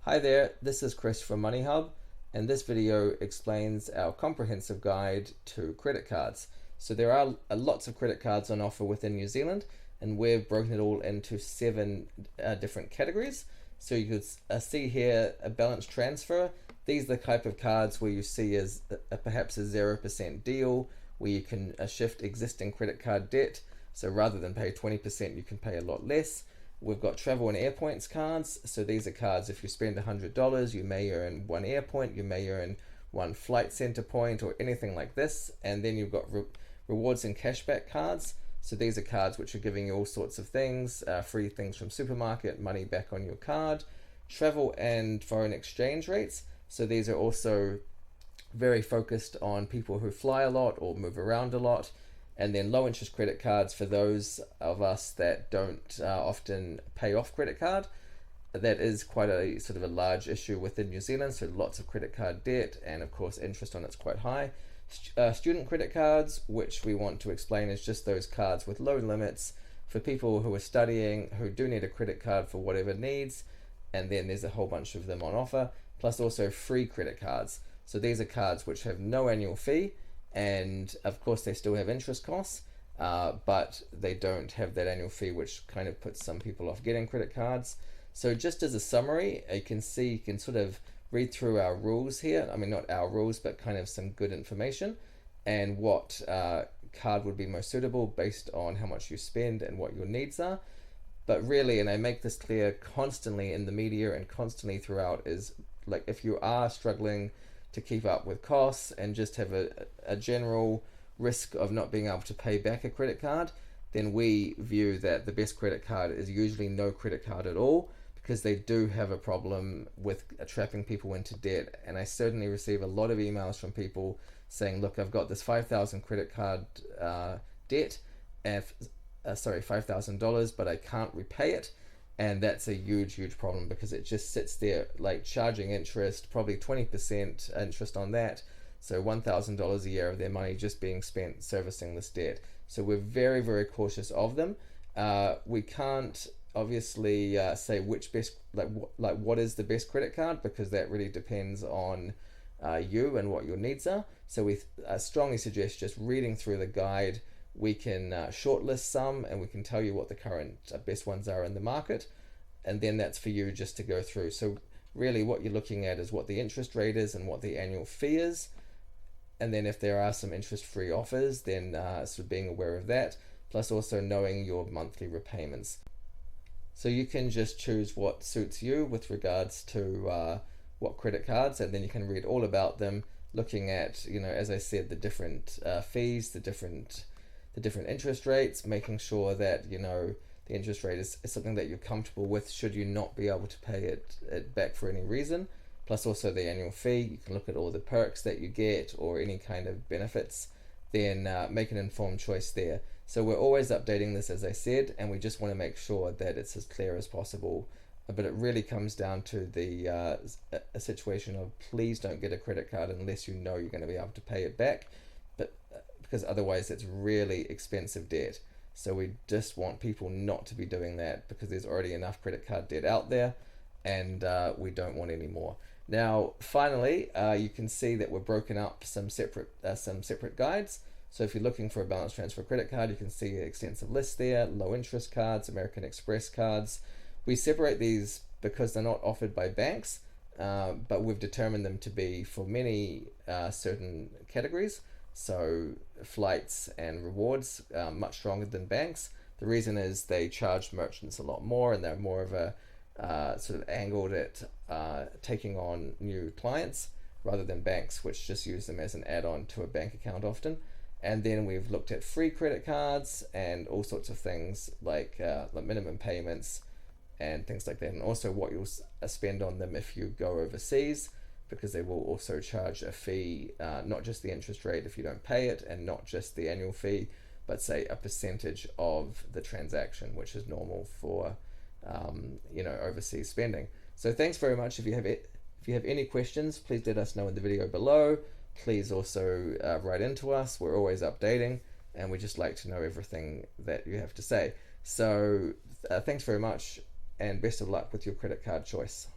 Hi there, this is Chris from MoneyHub, and this video explains our comprehensive guide to credit cards. So there are lots of credit cards on offer within New Zealand, and we've broken it all into seven different categories. So you could see here a balance transfer. These are the type of cards where you see as perhaps a 0% deal, where you can shift existing credit card debt. So rather than pay 20%, you can pay a lot less. We've got travel and Airpoints cards. So these are cards, if you spend $100, you may earn one Airpoint, you may earn one flight center point or anything like this. And then you've got rewards and cashback cards. So these are cards which are giving you all sorts of things, free things from supermarket, money back on your card. Travel and foreign exchange rates. So these are also very focused on people who fly a lot or move around a lot. And then low interest credit cards for those of us that don't often pay off credit card. That is quite a sort of a large issue within New Zealand, so lots of credit card debt, and of course interest on it's quite high. Student credit cards, which we want to explain, is just those cards with low limits for people who are studying, who do need a credit card for whatever needs, and then there's a whole bunch of them on offer, plus also free credit cards. So these are cards which have no annual fee, and of course they still have interest costs, but they don't have that annual fee, which kind of puts some people off getting credit cards. So just as a summary, you can sort of read through our rules here. I mean, not our rules, but kind of some good information, and what card would be most suitable based on how much you spend and what your needs are. But really, and I make this clear constantly in the media and constantly throughout, is like if you are struggling to keep up with costs and just have a general risk of not being able to pay back a credit card, then we view that the best credit card is usually no credit card at all, because they do have a problem with trapping people into debt. And I certainly receive a lot of emails from people saying, look, I've got this 5,000 credit card debt, $5,000, but I can't repay it. And that's a huge problem, because it just sits there like charging interest, probably 20% interest on that. So $1,000 a year of their money just being spent servicing this debt. So we're very cautious of them. We can't obviously say which best, what is the best credit card, because that really depends on you and what your needs are. So we strongly suggest just reading through the guide. We can shortlist some, and we can tell you what the current best ones are in the market, and then that's for you just to go through. So really what you're looking at is what the interest rate is and what the annual fee is, and then if there are some interest-free offers, then sort of being aware of that, plus also knowing your monthly repayments. So you can just choose what suits you with regards to what credit cards, and then you can read all about them, looking at, as I said, the different fees, the different interest rates, making sure that the interest rate is something that you're comfortable with should you not be able to pay it back for any reason, plus also the annual fee. You can look at all the perks that you get or any kind of benefits, then make an informed choice there. So we're always updating this, as I said, and we just want to make sure that it's as clear as possible. But it really comes down to a situation of, please don't get a credit card unless you know you're going to be able to pay it back, because otherwise it's really expensive debt. So we just want people not to be doing that, because there's already enough credit card debt out there, and we don't want any more. Now, finally, you can see that we're broken up some separate guides. So if you're looking for a balance transfer credit card, you can see an extensive list there: low interest cards, American Express cards. We separate these because they're not offered by banks, but we've determined them to be for many certain categories. So flights and rewards, much stronger than banks. The reason is they charge merchants a lot more, and they're more of a sort of angled at taking on new clients, rather than banks, which just use them as an add-on to a bank account often. And then we've looked at free credit cards and all sorts of things like minimum payments and things like that, and also what you'll spend on them if you go overseas, because they will also charge a fee, not just the interest rate if you don't pay it, and not just the annual fee, but say a percentage of the transaction, which is normal for overseas spending. So thanks very much. If you have any questions, please let us know in the video below. Please also write into us. We're always updating, and we just like to know everything that you have to say. So thanks very much, and best of luck with your credit card choice.